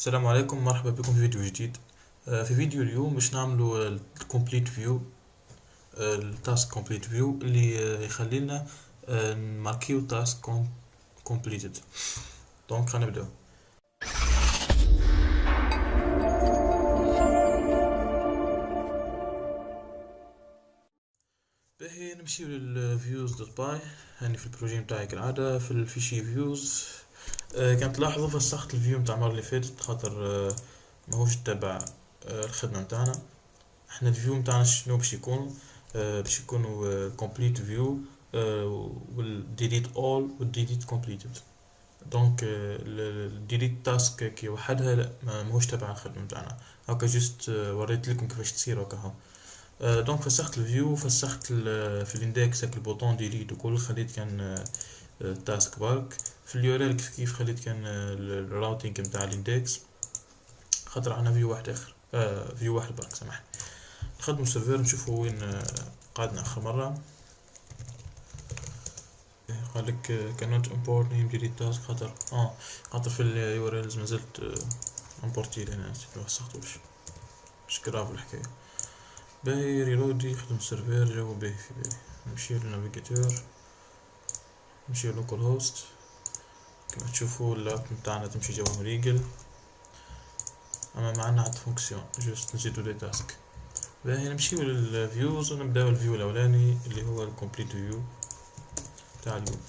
السلام عليكم، مرحبا بكم في فيديو جديد. في فيديو اليوم باش نعملوا الكومبليت فيو، التاسك كومبليت فيو اللي يخلي لنا نماركيو تاسك كومبليتد. دونك خلينا نبداو. باهي نمشيو للفيوز دوت باي. هاني في البروجي متاعي كالعادة في الفيشي فيوز. كما تلاحظوا فسخت الفيو متاع المرة اللي فاتت خاطر ماهوش تبع الخدمة متاعنا. احنا الفيو متاعنا شنو باش يكون؟ باش يكونوا complete view والديليت all والديليت completed. دونك الديليت تاسك كي وحدها لا ماهوش تبع الخدمة متاعنا. هاكا جست وريت لكم كيفاش تصير هاكا هو. دونك فسخت الفيو، فسخت في الاندكس هاك البوطون ديليت وكل، خليت كان تاسك بارك في اليورال كيف خليت كان الراوتينج متاع الاندكس، خاطر عنا فيو واحد اخر، فيو واحد برك سامحني. نخدمو السيرفر نشوفو وين قعدنا اخر مرة. قالك cannot import name delete task خاطر في اليورلز مازلت امبورتي لهنا مفسختوش، مش كراف الحكاية. باهي ريلودي يخدم السيرفر جو باهي في باهي. نمشي للنافيجاتور، نمشي لوكال هوست. كما تشوفوا اللاب متاعنا تمشي جوا ريجل، اما معنا عاد فونكسيون جوست نزيدو لي تاسك. باهي نمشيو للفيوز ونبداو الفيو الاولاني اللي هو الكومبليت فيو تاع اليوم.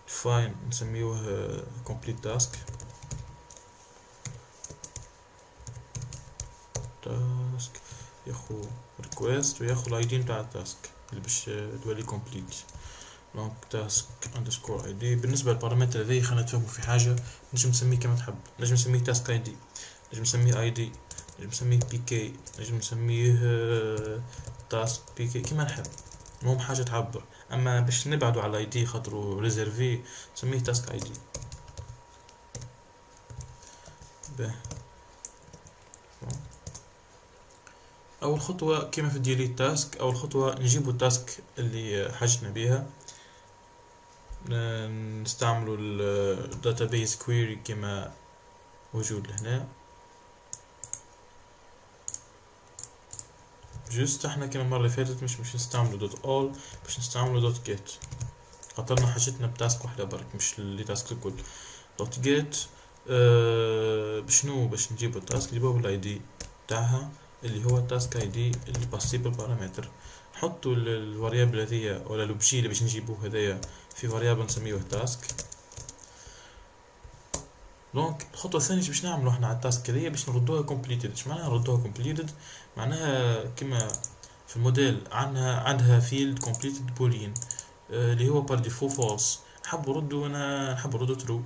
فاين نسميوه complete task ياخو request وياخو الاي دي نتاع التاسك اللي باش تولي complete. دونك task underscore id. بالنسبه للبارامتر هذي خلينا نتفهموا في حاجه، نجم نسميه كما تحب، نجم نسميه task id، نجم نسميه id، نجم نسميه pk، نجم نسميه task pk كما نحب، المهم حاجه تعبر. اما باش نبعدوا على الاي دي خاطرو ريزيرفي نسميه تاسك اي دي. اول خطوه كما في الديليت تاسك، اول خطوه نجيبوا التاسك اللي حاجتنا بيها، نستعملوا الداتابيز كويري كما موجود لهنا. جست احنا كما المره اللي فاتت مش نستعملوا دوت اول، باش نستعملوا دوت جيت خاطرنا حاجتنا بتاسك واحده برك مش اللي تاسك الكل. دوت جيت بشنو؟ باش نجيبوا التاسك نجيبوه بالاي دي تاعها اللي هو التاسك اي دي اللي باسيبل بارامتر. نحطوا الفاريابل هذيا ولا لوبجي اللي باش نجيبوه هذايا في فاريابل نسميوه تاسك. دونك الخطوه الثانيه باش نعملوا احنا على التاسك هذيا باش نردوها كومبليتد. اش معناها نردوها كومبليتد؟ معناها كما في الموديل عندها فيلد كومبليتد بولين اللي هو بار ديفو فولس، نحب نردو انا نحب نردو ترو.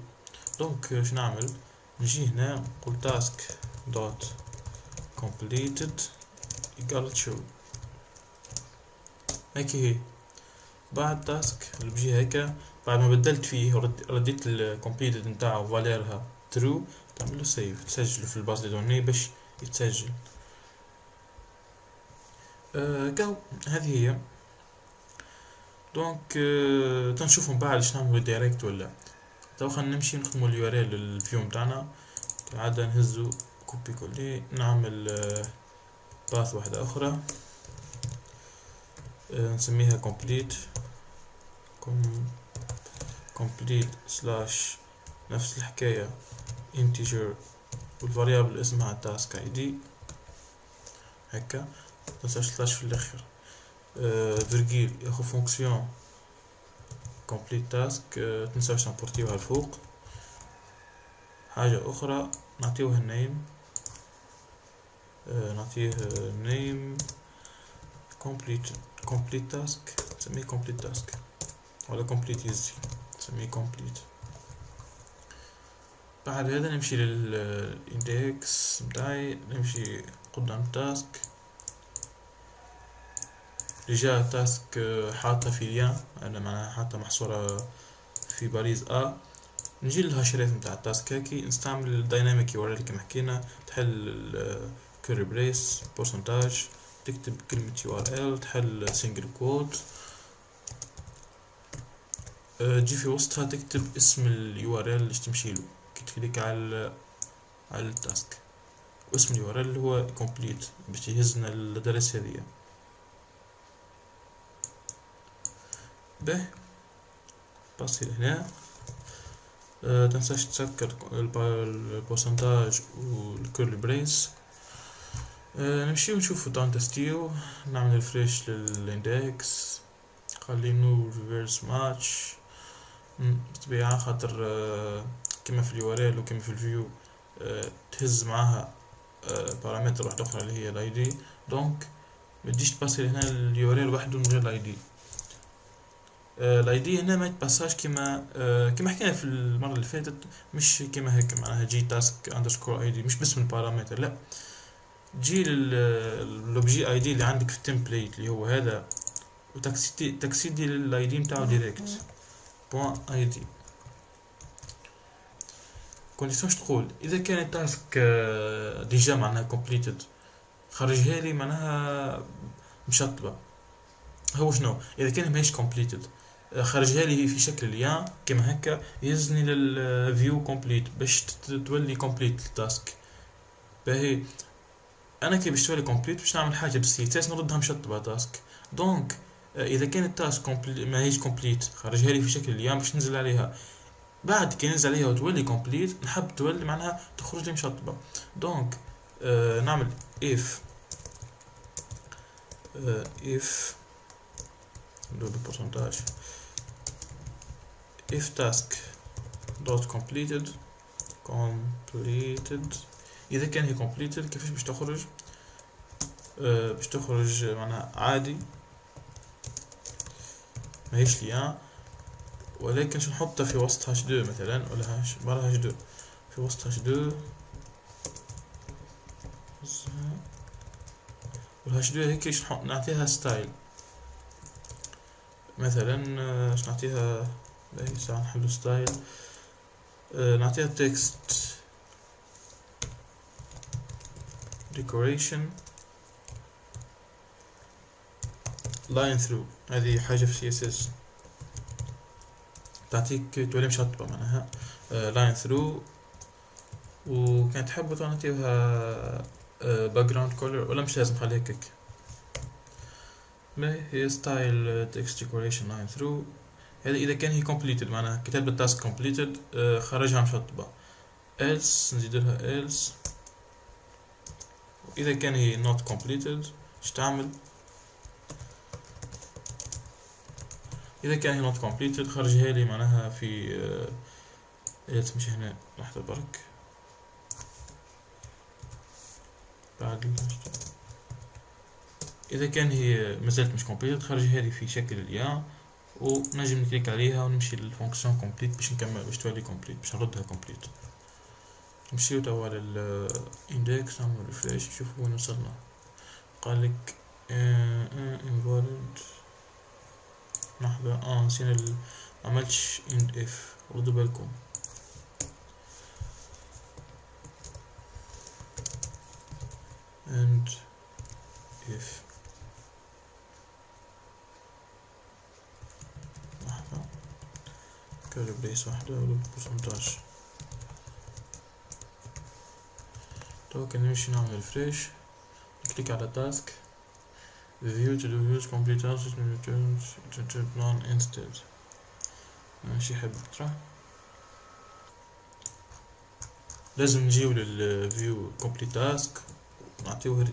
دونك شو نعمل؟ نجي هنا نقول task dot completed equal true. هيك هي بعد تاسك اللي بيجي هيك بعد ما بدلت فيه رديت الكومبليتد نتاعو فاليرها ترو، تعمل له سيف تسجله في الباز دي دوني باش يتسجل. كاو هذه هي. دونك تنشوفوا من بعد اش نعملوا دايركت ولا. تو خلينا نمشي نخدموا اليو ار ال للفيو متاعنا كالعادة، نهزو كوبي كولي، نعمل باث واحدة أخرى نسميها complete سلاش نفس الحكاية integer والفاريابل اسمها task id هكا، متنساش سلاش في الأخير، فيرجيل ياخو فونكسيون complete task، متنساش نبورتيوها الفوق. حاجة أخرى نعطيوها name، نعطيه name complete task نسميه complete task ولا complete easy نسميه complete. بعد هذا نمشي للاندكس متاعي، نمشي قدام تاسك، رجع تاسك حاطة في ليان، انا معناها حاطة محصورة في باريز نجي للهاشرات متاع التاسك هاكي، نستعمل الدايناميك يو ار ال كما حكينا، تحل كيري بريس بورسنتاج، تكتب كلمة يو ار ال، تحل سنجل كوت، تجي في وسطها تكتب اسم اليو ار ال اللي تمشي له. كي تكليك على على التاسك، واسم اليو ار ال اللي هو كومبليت باش يهزنا الادرس هذيا. به بصي هنا تنساش تسكر البورسنتاج والكيرلي بريس. نمشي ونشوف داون تستيو، نعمل ريفريش للاندكس، خلينو ريفيرس ماتش بالطبيعة، خاطر كما في اليو ار ال وكما في الفيو تهز معاها بارامتر واحدة اخرى اللي هي الاي دي، دونك متجيش تباسي هنا اليو ار ال وحده من غير الاي دي. الاي دي هنا ما يتباساش كما حكينا في المرة اللي فاتت، مش كما هيك معناها جي تاسك اندرسكور اي دي، مش باسم البارامتر، لا تجي للوبجي اي دي اللي عندك في التمبليت اللي هو هذا، وتكسيدي للاي دي نتاعو ديريكت بوان اي دي. كونديسيون تقول اذا كان التاسك ديجا معناها كومبليتد خرجها لي معناها مشطبه. هو شنو اذا كان ماهيش كومبليتد خرجها لي في شكل ليان كما هكا، يهزني للفيو كومبليت باش تولي كومبليت التاسك. باهي انا كي باش تولي كومبليت باش نعمل حاجه بالسيتاس نردها مشطبه تاسك. دونك اذا كان التاسك ماهيش كومبليت خرجها لي في شكل ليان باش ننزل عليها، بعد كي ننزل عليها وتولي كومبليت نحب تولي معناها تخرج لي مشطبه. دونك نعمل if ندور بالبرسنتاج if task dot completed اذا كان هي completed كيفاش باش تخرج؟ باش تخرج معناها عادي ماهيش ليان، ولكن شو نحطها في وسط هاش دو مثلا، ولا هاش برا هاش دو، في وسط هاش دو، والهاش دو هيك ايش نعطيها ستايل مثلا، ايش نعطيها باهي ساعة نحلو ستايل، نعطيها تكست decoration line through، هذه حاجة في CSS تعطيك تولي مشطبة معناها line through. وكانت تحبوا تعطيها background color ولا مش لازم خليها هيك. هي ستايل text decoration line through، هذا إذا كان هي completed معناها كتاب التاسك completed خرجها مشطبة. else نزيد لها else، إذا كان هي not completed ايش تعمل؟ إذا كان هي not completed خرجها لي معناها في else مش هنا لحظة برك بعد إذا كان هي مازالت مش completed خرجها لي في شكل الياء، ونجم نكليك عليها ونمشي للفونكسيون complete باش نكمل باش تولي complete باش نردها complete. نمشيو توا للاندكس نعمل ريفريش نشوفو وين وصلنا. قالك invalid، لحظة نسينا معملتش end if، ردوا بالكم. and if لحظة كيرلي بريس واحدة والبرسنتاج. تو كان نمشي نعمل ريفريش، نكليك على تاسك view to do views complete tasks return none instead. ماشي حب ترى لازم نجيو للفيو complete task ونعطيوه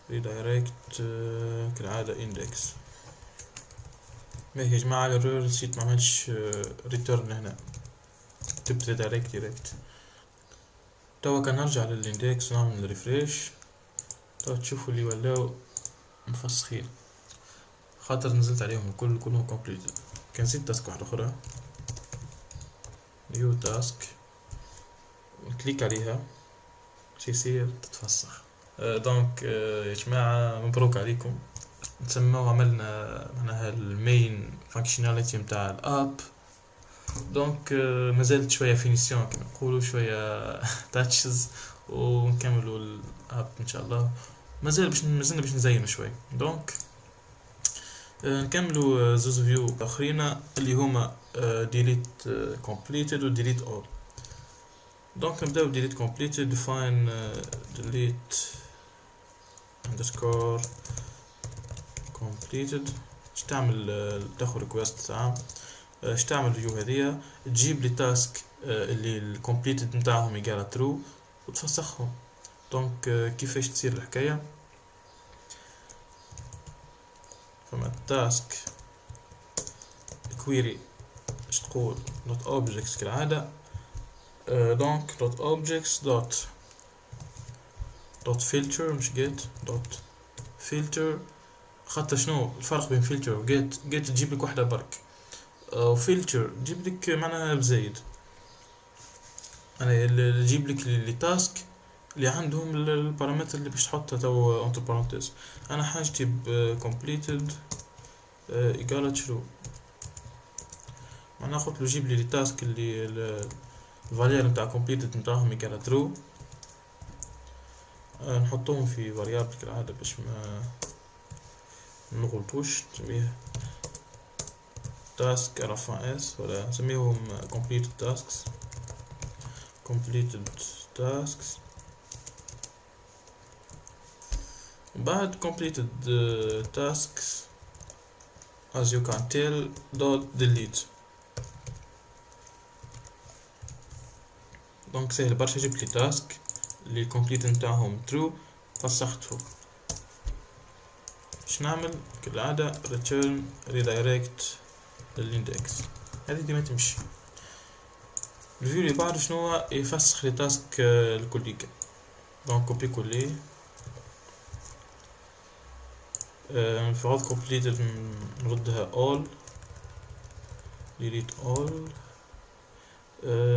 redirect كالعادة index. ما هي يا جماعة الرير نسيت معملش return هنا، كتبت redirect. توا كان نرجع للاندكس ونعمل ريفريش، توا تشوفوا اللي ولاو مفسخين خاطر نزلت عليهم كلهم كومبليت. كان نسيت تاسك واحدة أخرى نيو تاسك، نكليك عليها شي يصير تتفسخ. دونك يا جماعة مبروك عليكم، نسموه عملنا معناها المين فانكشناليتي متاع الاب. دونك مازالت شويه فينيسيون كما نقولوا، شويه تاتشز ونكملوا الاب ان شاء الله. مازلنا باش نزينوا شوي. دونك نكملوا زوز فيو اخرين اللي هما ديليت كومبليتد و ديليت اول. دونك نبداو delete completed define delete underscore completed. اش تعمل تاخذ ريكوست ساعة، اش تعمل فيو هذيا تجيب لي تاسك اللي الكومبليتد نتاعهم يقال ترو وتفسخهم. دونك كيفاش تصير الحكاية؟ فما تاسك query اش تقول dot objects كالعادة. دونك dot objects dot filter مش get dot filter. خاطر شنو الفرق بين filter و get تجيب لك واحدة برك، وفلتر تجيب لك معناها بزايد. انا اللي تجيب لك اللي تاسك اللي عندهم البارامتر اللي باش تحطها تو انتر بارانتيز. انا حاجتي ب completed ايجال ترو، معناها قلت له جيب لي التاسك اللي الفالير نتاع completed نتاعهم ايجال ترو. نحطهم في فاريابل كالعادة باش ما نغلطوش. نسميه task رفع اس ولا نسميهم completed tasks. بعد completed tasks as you can tell dot delete. دونك سهل برشا، جبت لي تاسك اللي الكومبليت نتاعهم true فسختهم. باش نعمل كالعادة return redirect للاندكس. هذه ديما تمشي. الفيو اللي بعده شنو هو؟ يفسخ لي تاسك الكليكا. دونك كوبي كولي نفعل completed نردها all delete all.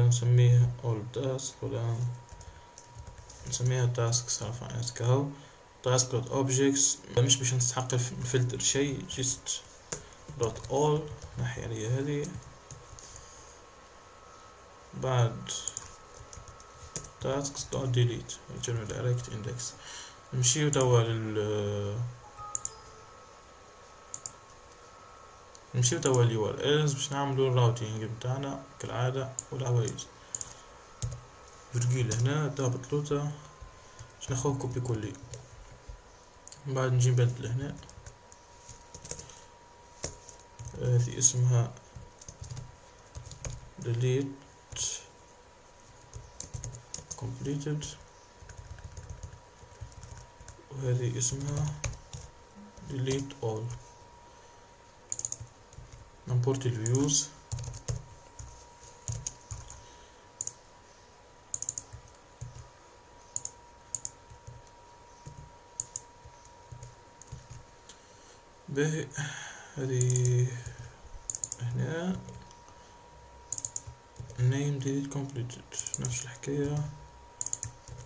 نسميها all task ولا نسميها task صرف عن كهو task dot objects. مش باش نستحق الفلتر شيء just dot all ناحية لي هذه. بعد tasks dot delete return direct index. نمشيو توا نمشيو توا URLs باش نعملو الراوتينج بتاعنا كالعادة والعوايز. فيرجيل هنا دابل لوتا باش ناخذ كوبي كلي. بعد نجي نبدل هنا هذه اسمها delete completed وهذه اسمها delete all. نمبورت الفيوز به. هذه هنا name delete completed نفس الحكاية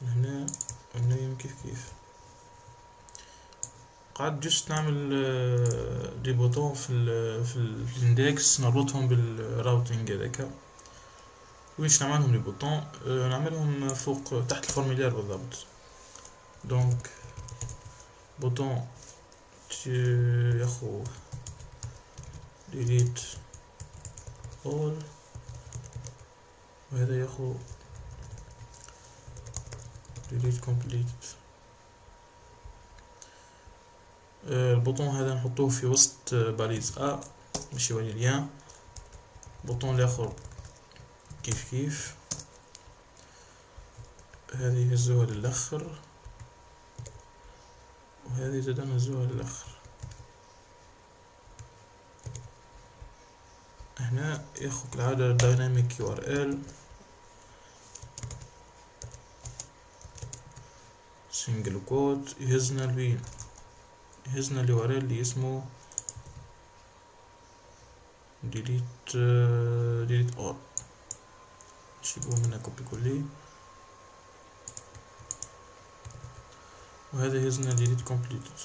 هنا name كيف قاعد جست نعمل دي بوتون في الاندكس نربطهم بالراوتينج هذاك. ويش نعملهم دي بوتون؟ نعملهم فوق تحت الفورميلير بالضبط. دونك بوتون ياخو delete all وهذا ياخو delete completed. البوطون هذا نحطوه في وسط باليز A باش يولي ليان. البوطون الاخر كيف هذه هزوها للاخر وهذه زاد نهزوها للاخر. هنا ياخذ كالعادة dynamic URL single quote يهزنا الوين يهزنا الURL اللي اسمه delete all. نشيلوه منها كوبي كولي وهذا يهزنا delete completed.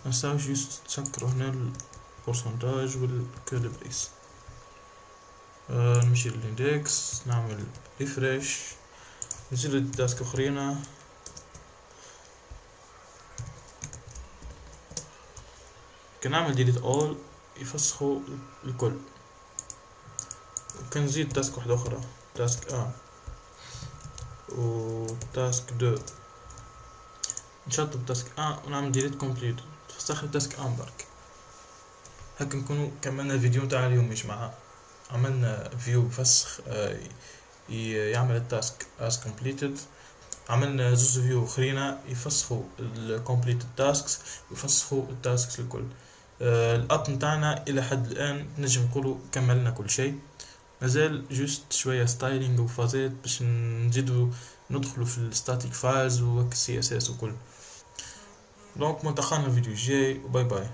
منساوش جست تسكروا هنا البورسنتاج والكود بريس. نمشي للاندكس نعمل ريفريش نزيد التاسك اخرين. كنعمل ديليت اول يفسخوا الكل. وكنزيد تاسك واحدة اخرى، تاسك ا و تاسك دو، نشطب تاسك ا ونعمل ديليت كومبليت، تفسخ التاسك ا برك. هكا نكونوا كملنا الفيديو متاع اليوم. مش مع عملنا فيو بفسخ يعمل التاسك as completed. عملنا زوز فيو اخرين يفسخوا الكومبليت تاسكس ويفسخوا التاسكس الكل. الاب نتاعنا الى حد الان نجم نقولوا كملنا كل شيء، مازال جوست شويه ستايلينج وفازات باش نزيدوا ندخلوا في الستاتيك فايلز والسي اس اس وكل. دونك ملتقانا الفيديو الجاي وباي باي.